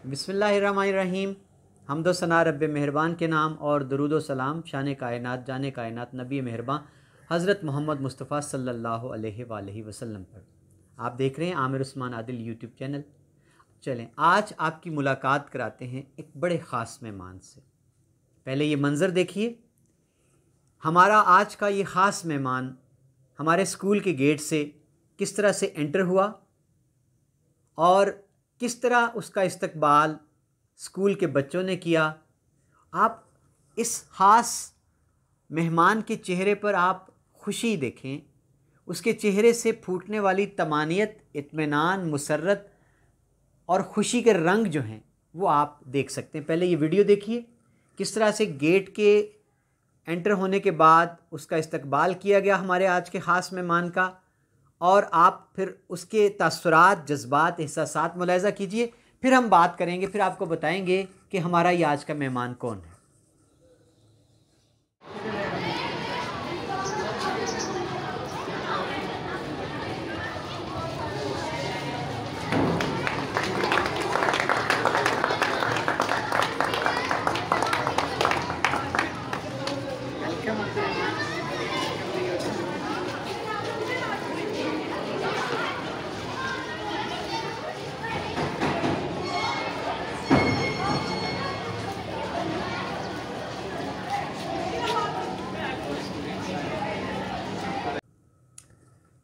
बिस्मिल्लाहिर्रहमानिर्रहीम। हम्दो सना रब्बे मेहरबान के नाम और दरूदो सलाम शान कायनात जाने कायनात नबी मेहरबान हज़रत मोहम्मद मुस्तफ़ा सल्लल्लाहु अलैहि वसल्लम पर। आप देख रहे हैं आमिर उस्मान आदिल यूट्यूब चैनल। चलें, आज आपकी मुलाकात कराते हैं एक बड़े ख़ास मेहमान से। पहले ये मंज़र देखिए, हमारा आज का ये ख़ास मेहमान हमारे स्कूल के गेट से किस तरह से एंटर हुआ और किस तरह उसका इस्तकबाल स्कूल के बच्चों ने किया। आप इस ख़ास मेहमान के चेहरे पर आप खुशी देखें, उसके चेहरे से फूटने वाली तमानियत, इत्मीनान, मुसर्रत और ख़ुशी के रंग जो हैं वो आप देख सकते हैं। पहले ये वीडियो देखिए, किस तरह से गेट के एंटर होने के बाद उसका इस्तकबाल किया गया हमारे आज के ख़ास मेहमान का, और आप फिर उसके तासुरात, जज्बात, एहसासात मुलाहिज़ा कीजिए। फिर हम बात करेंगे, फिर आपको बताएंगे कि हमारा ये आज का मेहमान कौन है।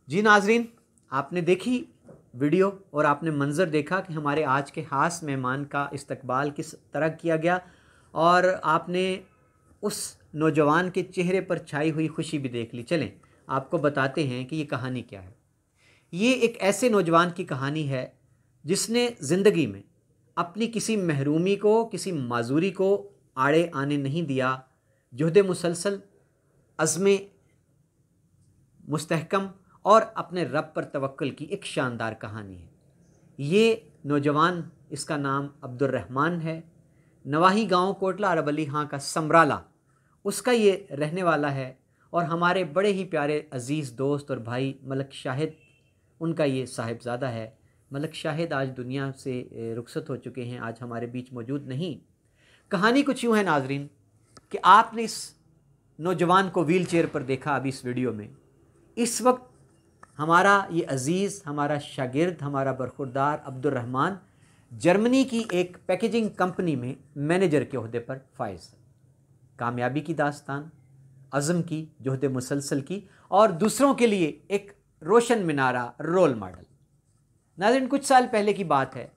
जी नाजरीन, आपने देखी वीडियो और आपने मंज़र देखा कि हमारे आज के ख़ास मेहमान का इस्तकबाल किस तरह किया गया, और आपने उस नौजवान के चेहरे पर छाई हुई खुशी भी देख ली। चलें, आपको बताते हैं कि ये कहानी क्या है। ये एक ऐसे नौजवान की कहानी है जिसने ज़िंदगी में अपनी किसी महरूमी को, किसी माजूरी को आड़े आने नहीं दिया। जुहद मुसलसल, अज़्म मुस्तहकम और अपने रब पर तवक्कुल की एक शानदार कहानी है। ये नौजवान, इसका नाम अब्दुर्रहमान है। नवाही गांव कोटला अरवली हाँ का समराला उसका ये रहने वाला है, और हमारे बड़े ही प्यारे अज़ीज़ दोस्त और भाई मलक शाहिद, उनका ये साहिबज़ादा है। मलक शाहिद आज दुनिया से रुखसत हो चुके हैं, आज हमारे बीच मौजूद नहीं। कहानी कुछ यूँ है नाजरीन कि आपने इस नौजवान को व्हील चेयर पर देखा अभी इस वीडियो में। इस वक्त हमारा ये अज़ीज़, हमारा शागिर्द, हमारा बरखुरदार अब्दुर्रहमान जर्मनी की एक पैकेजिंग कंपनी में मैनेजर के ओहदे पर फाइज़ है। कामयाबी की दास्तान, अज़म की, जुहद मुसलसल की, और दूसरों के लिए एक रोशन मिनारा, रोल मॉडल। नाज़रीन, कुछ साल पहले की बात है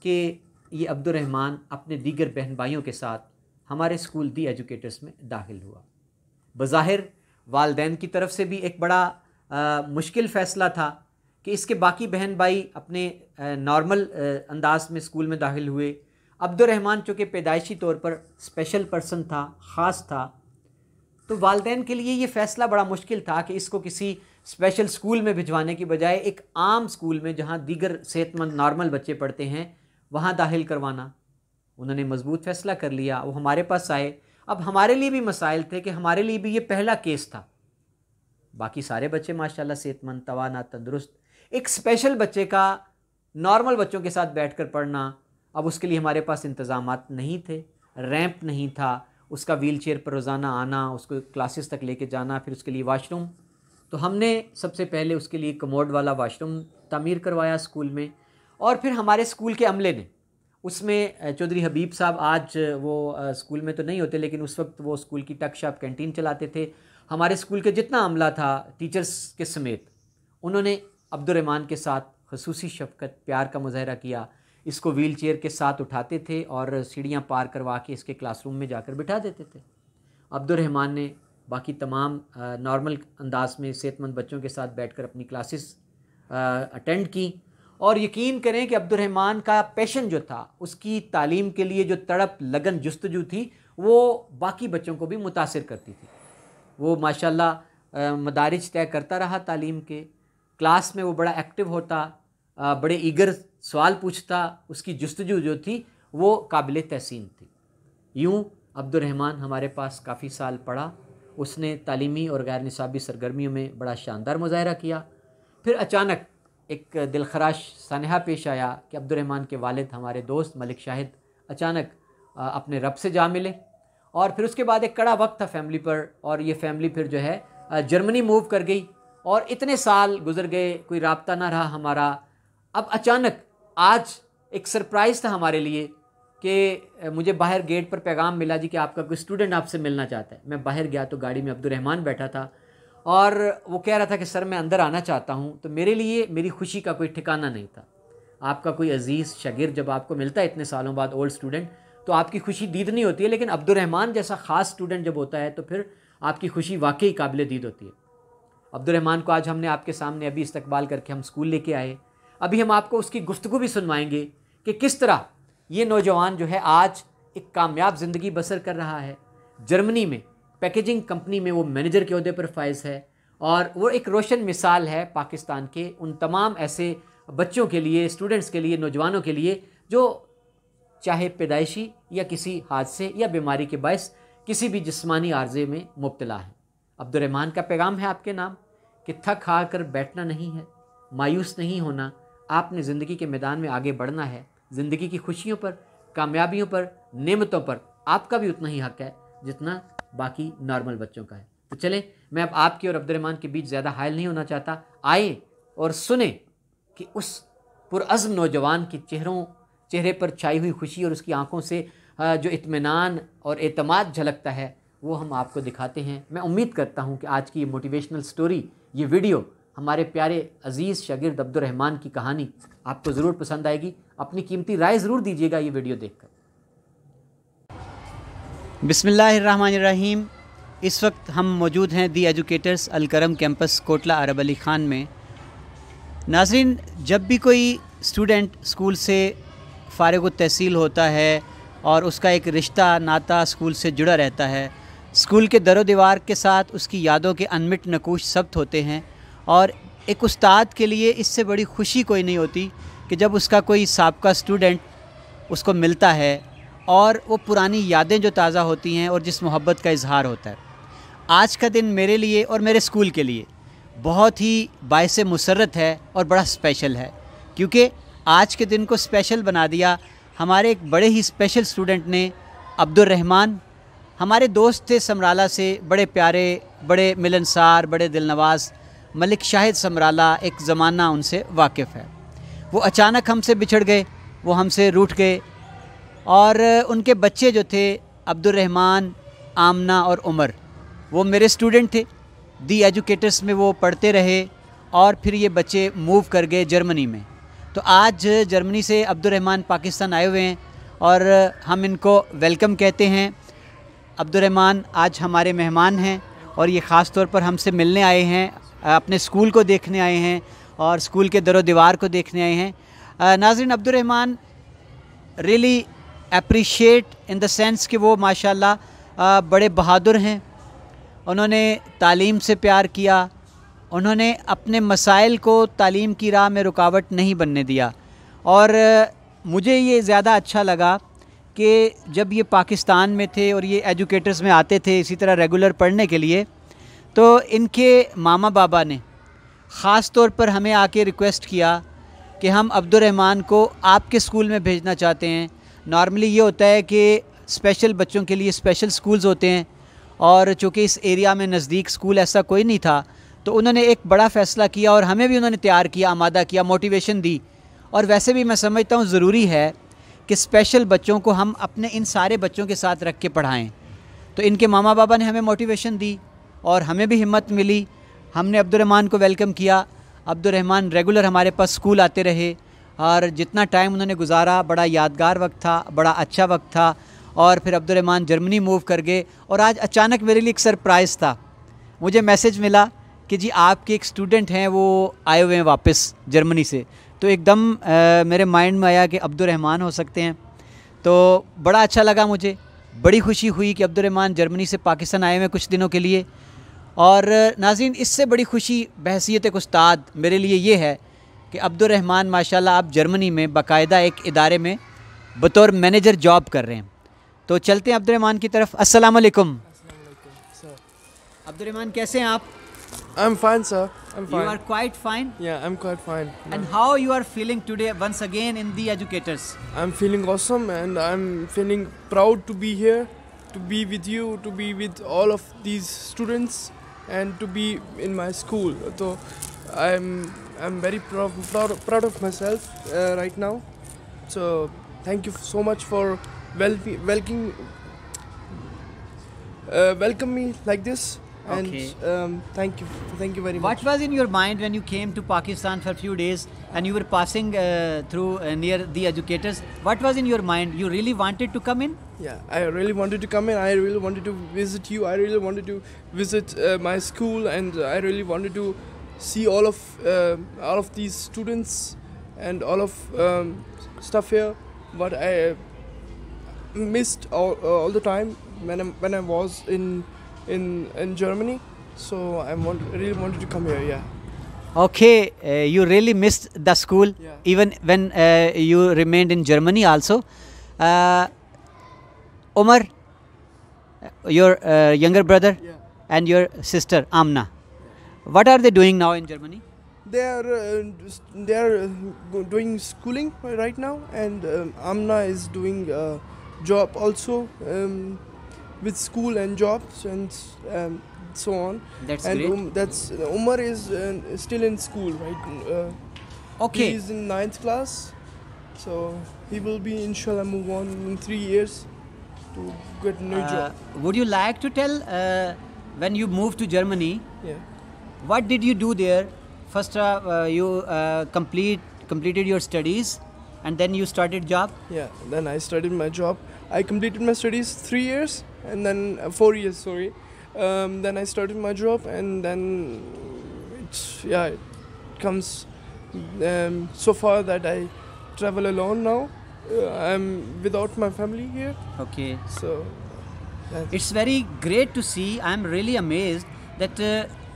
कि ये अब्दुर्रहमान अपने दीगर बहन भाइयों के साथ हमारे स्कूल दी एजुकेटर्स में दाखिल हुआ। बज़ाहिर वालदैन की तरफ से भी एक बड़ा मुश्किल फ़ैसला था कि इसके बाकी बहन भाई अपने नॉर्मल अंदाज में स्कूल में दाखिल हुए। अब्दुर्रहमान चूँकि पैदाइशी तौर पर स्पेशल पर्सन था, ख़ास था, तो वालदैन के लिए ये फ़ैसला बड़ा मुश्किल था कि इसको किसी स्पेशल स्कूल में भिजवाने की बजाय एक आम स्कूल में जहाँ दीगर सेहतमंद नॉर्मल बच्चे पढ़ते हैं वहाँ दाखिल करवाना। उन्होंने मजबूत फ़ैसला कर लिया। वो हमारे पास आए। अब हमारे लिए भी मसाइल थे कि हमारे लिए भी ये पहला केस था। बाकी सारे बच्चे माशाल्लाह सेहतमंद, तवाना, तंदुरुस्त। एक स्पेशल बच्चे का नॉर्मल बच्चों के साथ बैठकर पढ़ना, अब उसके लिए हमारे पास इंतज़ामात नहीं थे, रैंप नहीं था, उसका व्हील चेयर पर रोज़ाना आना, उसको क्लासेस तक लेके जाना, फिर उसके लिए वाशरूम। तो हमने सबसे पहले उसके लिए कमोड वाला वाशरूम तामीर करवाया स्कूल में, और फिर हमारे स्कूल के अमले ने उसमें, चौधरी हबीब साहब आज वो स्कूल में तो नहीं होते, लेकिन उस वक्त वो स्कूल की टक शॉप कैंटीन चलाते थे। हमारे स्कूल के जितना अमला था, टीचर्स के समेत, उन्होंने अब्दुर्रहमान के साथ खसूसी शफ़क़त, प्यार का मुज़ाहरा किया। इसको व्हील चेयर के साथ उठाते थे और सीढ़ियाँ पार करवा के इसके क्लासरूम में जाकर बिठा देते थे। अब्दुर्रहमान ने बाकी तमाम नॉर्मल अंदाज में सेहतमंद बच्चों के साथ बैठकर अपनी क्लासेस अटेंड की, और यकीन करें कि अब्दुर्रहमान का पैशन जो था, उसकी तालीम के लिए जो तड़प, लगन, जुस्तजू थी, वो बाकी बच्चों को भी मुतासिर करती थी। वो माशाल्लाह मदारिज तय करता रहा तालीम के। क्लास में वो बड़ा एक्टिव होता, बड़े ईगर सवाल पूछता, उसकी जुस्तजू जो थी वो काबिल तहसीन थी। यूँ अब्दुर्रहमान हमारे पास काफ़ी साल पढ़ा। उसने तालीमी और गैर निसाबी सरगर्मियों में बड़ा शानदार मुज़ाहरा किया। फिर अचानक एक दिलखराश सानहा पेश आया कि अब्दुर्रहमान के वालिद हमारे दोस्त मलिक शाहिद अचानक अपने रब से जा मिले, और फिर उसके बाद एक कड़ा वक्त था फैमिली पर, और ये फैमिली फिर जो है जर्मनी मूव कर गई, और इतने साल गुजर गए, कोई राब्ता ना रहा हमारा। अब अचानक आज एक सरप्राइज़ था हमारे लिए कि मुझे बाहर गेट पर पैगाम मिला जी कि आपका कोई स्टूडेंट आपसे मिलना चाहता है। मैं बाहर गया तो गाड़ी में अब्दुर्रहमान बैठा था, और वो कह रहा था कि सर मैं अंदर आना चाहता हूँ। तो मेरे लिए मेरी खुशी का कोई ठिकाना नहीं था। आपका कोई अजीज़ शागिर्द जब आपको मिलता है इतने सालों बाद, ओल्ड स्टूडेंट, तो आपकी खुशी दीद नहीं होती है, लेकिन अब्दुर्रहमान जैसा ख़ास स्टूडेंट जब होता है तो फिर आपकी खुशी वाकई काबिल दीद होती है। अब्दुर्रहमान को आज हमने आपके सामने अभी इस्तकबाल करके हम स्कूल लेके आए। अभी हम आपको उसकी गुफ्तगू भी सुनवाएंगे कि किस तरह ये नौजवान जो है आज एक कामयाब ज़िंदगी बसर कर रहा है। जर्मनी में पैकेजिंग कंपनी में वो मैनेजर के ओहदे पर फाइज है, और वो एक रोशन मिसाल है पाकिस्तान के उन तमाम ऐसे बच्चों के लिए, स्टूडेंट्स के लिए, नौजवानों के लिए जो चाहे पैदाइशी या किसी हादसे या बीमारी के बायस किसी भी जिस्मानी आर्जे में मुब्तला है। अब्दुर्रहमान का पैगाम है आपके नाम कि थक हार कर बैठना नहीं है, मायूस नहीं होना, आपने ज़िंदगी के मैदान में आगे बढ़ना है। ज़िंदगी की खुशियों पर, कामयाबियों पर, नेमतों पर आपका भी उतना ही हक़ है जितना बाकी नॉर्मल बच्चों का है। तो चलें, मैं अब आपके और अब्दुर्रहमान के बीच ज़्यादा हायल नहीं होना चाहता। आए और सुने कि उस पुरअज़्म नौजवान के चेहरे पर छाई हुई खुशी और उसकी आंखों से जो इत्मीनान और एतमाद झलकता है वो हम आपको दिखाते हैं। मैं उम्मीद करता हूँ कि आज की ये मोटिवेशनल स्टोरी, ये वीडियो, हमारे प्यारे अज़ीज़ शागिर्द अब्दुर्रहमान की कहानी आपको ज़रूर पसंद आएगी। अपनी कीमती राय ज़रूर दीजिएगा ये वीडियो देखकर। बिस्मिल्लाहिर्रहमानिर्रहीम। इस वक्त हम मौजूद हैं दी एजुकेटर्स अल करम कैंपस कोटला अरब अली ख़ान में। नाज़रीन, जब भी कोई स्टूडेंट स्कूल से फ़ारिग़ तहसील होता है और उसका एक रिश्ता नाता स्कूल से जुड़ा रहता है, स्कूल के दरो दीवार के साथ उसकी यादों के अनमिट नकूश सब्त होते हैं, और एक उस्ताद के लिए इससे बड़ी खुशी कोई नहीं होती कि जब उसका कोई साबका स्टूडेंट उसको मिलता है और वो पुरानी यादें जो ताज़ा होती हैं और जिस मोहब्बत का इजहार होता है। आज का दिन मेरे लिए और मेरे स्कूल के लिए बहुत ही बाइसे मुसर्रत है और बड़ा स्पेशल है, क्योंकि आज के दिन को स्पेशल बना दिया हमारे एक बड़े ही स्पेशल स्टूडेंट ने, अब्दुर्रहमान। हमारे दोस्त थे समराला से, बड़े प्यारे, बड़े मिलनसार, बड़े दिलनवाज मलिक शाहिद समराला, एक ज़माना उनसे वाकिफ़ है। वो अचानक हमसे बिछड़ गए, वो हमसे रूठ गए, और उनके बच्चे जो थे अब्दुर्रहमान, आमना और उमर, वो मेरे स्टूडेंट थे। दी एजुकेटर्स में वो पढ़ते रहे और फिर ये बच्चे मूव कर गए जर्मनी में। तो आज जर्मनी से अब्दुर्रहमान पाकिस्तान आए हुए हैं और हम इनको वेलकम कहते हैं। अब्दुर्रहमान आज हमारे मेहमान हैं और ये ख़ास तौर पर हमसे मिलने आए हैं, अपने स्कूल को देखने आए हैं और स्कूल के दरो दीवार को देखने आए हैं। नाज़रीन, Abdurrahman really appreciate in the sense कि वो माशाल्लाह बड़े बहादुर हैं। उन्होंने तालीम से प्यार किया, उन्होंने अपने मसाइल को तालीम की राह में रुकावट नहीं बनने दिया। और मुझे ये ज़्यादा अच्छा लगा कि जब ये पाकिस्तान में थे और ये एजुकेटर्स में आते थे इसी तरह रेगुलर पढ़ने के लिए, तो इनके मामा बाबा ने ख़ास तौर पर हमें आके रिक्वेस्ट किया कि हम अब्दुर्रहमान को आपके स्कूल में भेजना चाहते हैं। नॉर्मली ये होता है कि स्पेशल बच्चों के लिए स्पेशल स्कूल्स होते हैं, और चूँकि इस एरिया में नज़दीक स्कूल ऐसा कोई नहीं था, तो उन्होंने एक बड़ा फ़ैसला किया और हमें भी उन्होंने तैयार किया, आमादा किया, मोटिवेशन दी। और वैसे भी मैं समझता हूँ ज़रूरी है कि स्पेशल बच्चों को हम अपने इन सारे बच्चों के साथ रख के पढ़ाएँ। तो इनके मामा बाबा ने हमें मोटिवेशन दी और हमें भी हिम्मत मिली। हमने अब्दुर्रहमान को वेलकम किया। अब्दुर्रहमान रेगुलर हमारे पास स्कूल आते रहे और जितना टाइम उन्होंने गुजारा बड़ा यादगार वक्त था, बड़ा अच्छा वक्त था। और फिर अब्दुर्रहमान जर्मनी मूव कर गए और आज अचानक मेरे लिए एक सरप्राइज़ था। मुझे मैसेज मिला कि जी आपके एक स्टूडेंट हैं वो आए हुए हैं वापस जर्मनी से। तो एकदम मेरे माइंड में आया कि अब्दुर्रहमान हो सकते हैं। तो बड़ा अच्छा लगा, मुझे बड़ी खुशी हुई कि अब्दुर्रहमान जर्मनी से पाकिस्तान आए हुए कुछ दिनों के लिए। और नाज़रीन, इससे बड़ी खुशी बहैसियत एक उस्ताद मेरे लिए ये है कि अब्दुर्रहमान माशाल्लाह आप जर्मनी में बाकायदा एक इदारे में बतौर मैनेजर जॉब कर रहे हैं। तो चलते हैं अब्दुर्रहमान की तरफ। अस्सलाम वालेकुम। अब्दुर्रहमान, कैसे हैं आप? I'm fine, sir. I'm You fine. are quite fine. Yeah, I'm quite fine. And how you are feeling today once again in the educators? I'm feeling awesome, and I'm feeling proud to be here, to be with you, to be with all of these students, and to be in my school. So I'm very proud of myself right now. So thank you so much for welcoming welcome me like this. And Okay. thank you very What much. was in your mind when you came to Pakistan for a few days and you were passing through near the educators? What was in your mind? You really wanted to come in? Yeah, I really wanted to come in. I really wanted to visit you. I really wanted to visit my school, and I really wanted to see all of these students and all of stuff here. But I missed all the time when I was in Germany. So really wanted to come here. Yeah. Okay, you really missed the school Yeah. even when you remained in Germany also. Omar, your younger brother, Yeah. and your sister Amna, what are they doing now in Germany? They are doing schooling right now, and Amna is doing job also, with school and jobs and so on. That's And great. that's Umar is still in school, right? Okay. He is in 9th class, so he will be inshallah move on in 3 years to get a new job. Would you like to tell when you moved to Germany, Yeah. what did you do there? First, you completed your studies, and then you started job. Yeah, then I started my job. I completed my studies 3 years, and then 4 years, sorry. Then I started my job, and then it comes so far that I travel alone now. I'm without my family here, Okay. so that's It's very great to see. I'm really amazed that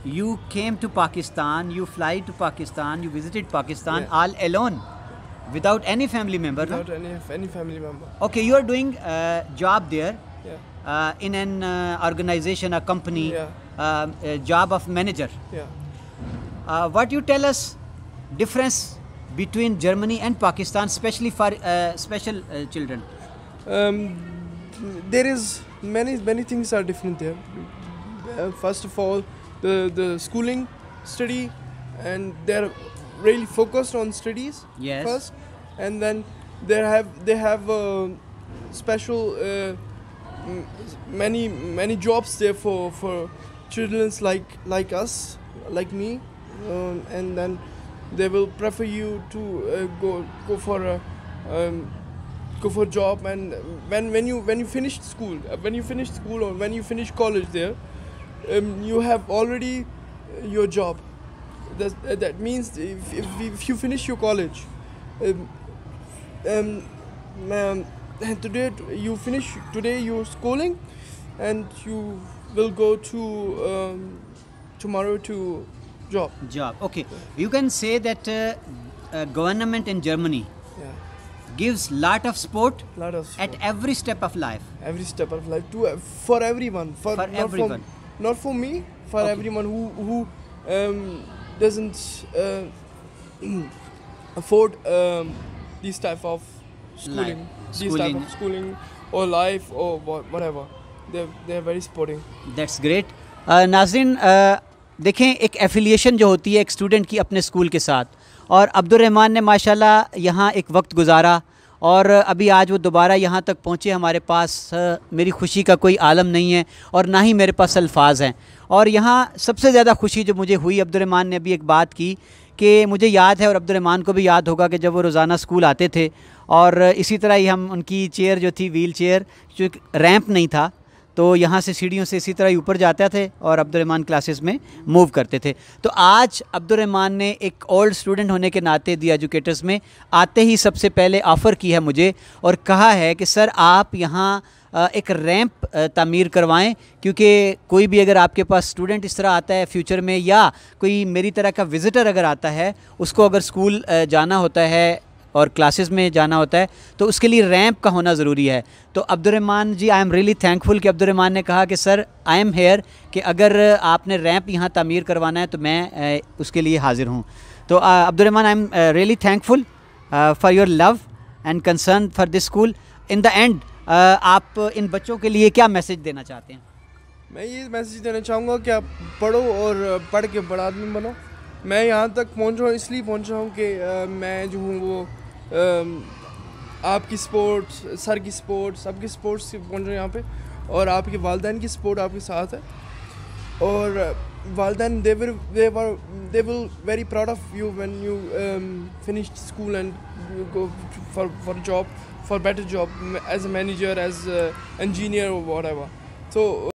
you came to Pakistan, you fly to Pakistan, you visited Pakistan Yeah. all alone, without any family member. No? without any family member. Okay, you are doing job there Yeah, in an organization, a company, Yeah. A job of manager. yeah. What you tell us difference between Germany and Pakistan, especially for special children? There is many things are different there. First of all, the schooling study, and they're really focused on studies Yes. first, and then they have special many jobs there for children like us, like me, and then they will prefer you to go for job. And when you finish school, or when you finish college there, you have already your job. That means if you finish your college, today you finish your schooling, and you will go to tomorrow to job. Job. Okay. You can say that government in Germany Yeah, gives lot of support lot of at every step of life. every step of life to for everyone, For not everyone. not for me, for Okay. everyone who doesn't afford these type of schooling, Schooling. or life or whatever. They're very supporting. That's great. नाज़रीन, देखें एक affiliation जो होती है एक student की अपने school के साथ, और अब्दुर्रहमान ने माशाल्लाह यहाँ एक वक्त गुजारा, और अभी आज वो दोबारा यहाँ तक पहुँचे हमारे पास। मेरी खुशी का कोई आलम नहीं है, और ना ही मेरे पास अल्फाज हैं। और यहाँ सबसे ज़्यादा खुशी जो मुझे हुई, अब्दुर्रहमान ने अभी एक बात की कि मुझे याद है, और अब्दुर्रहमान को भी याद होगा, कि जब वो रोज़ाना स्कूल आते थे, और इसी तरह ही हम उनकी चेयर जो थी, व्हील चेयर, जो एक रैंप नहीं था, तो यहाँ से सीढ़ियों से इसी तरह ही ऊपर जाते थे और अब्दुर्रहमान क्लासेस में मूव करते थे। तो आज अब्दुर्रहमान ने एक ओल्ड स्टूडेंट होने के नाते दी एजुकेटर्स में आते ही सबसे पहले ऑफ़र की है मुझे, और कहा है कि सर आप यहाँ एक रैंप तामीर करवाएं, क्योंकि कोई भी अगर आपके पास स्टूडेंट इस तरह आता है फ्यूचर में, या कोई मेरी तरह का विज़िटर अगर आता है, उसको अगर स्कूल जाना होता है और क्लासेस में जाना होता है, तो उसके लिए रैंप का होना ज़रूरी है। तो Abdurrahman ji, I am really thankful कि अब्दुर्रहमान ने कहा कि सर आई एम हेयर, कि अगर आपने रैंप यहाँ तामीर करवाना है तो मैं उसके लिए हाज़िर हूँ। तो Abdurrahman, I am really thankful for your love and concern for this school. In the end आप इन बच्चों के लिए क्या मैसेज देना चाहते हैं? मैं ये मैसेज देना चाहूँगा कि आप पढ़ो और पढ़ के बड़ा आदमी बनो। मैं यहाँ तक पहुँचा हूँ, इसलिए पहुँचा हूँ कि मैं जो हूँ वो आपकी स्पोर्ट्स, सर की स्पोर्ट्स, सबकी स्पोर्ट्स से पहुँचा हूँ यहाँ पे, और आपके वालिदैन की सपोर्ट आपके साथ है। और वालिदैन they will very proud of you when you finish school and you go for a job, for better job as a manager, as a engineer or whatever. So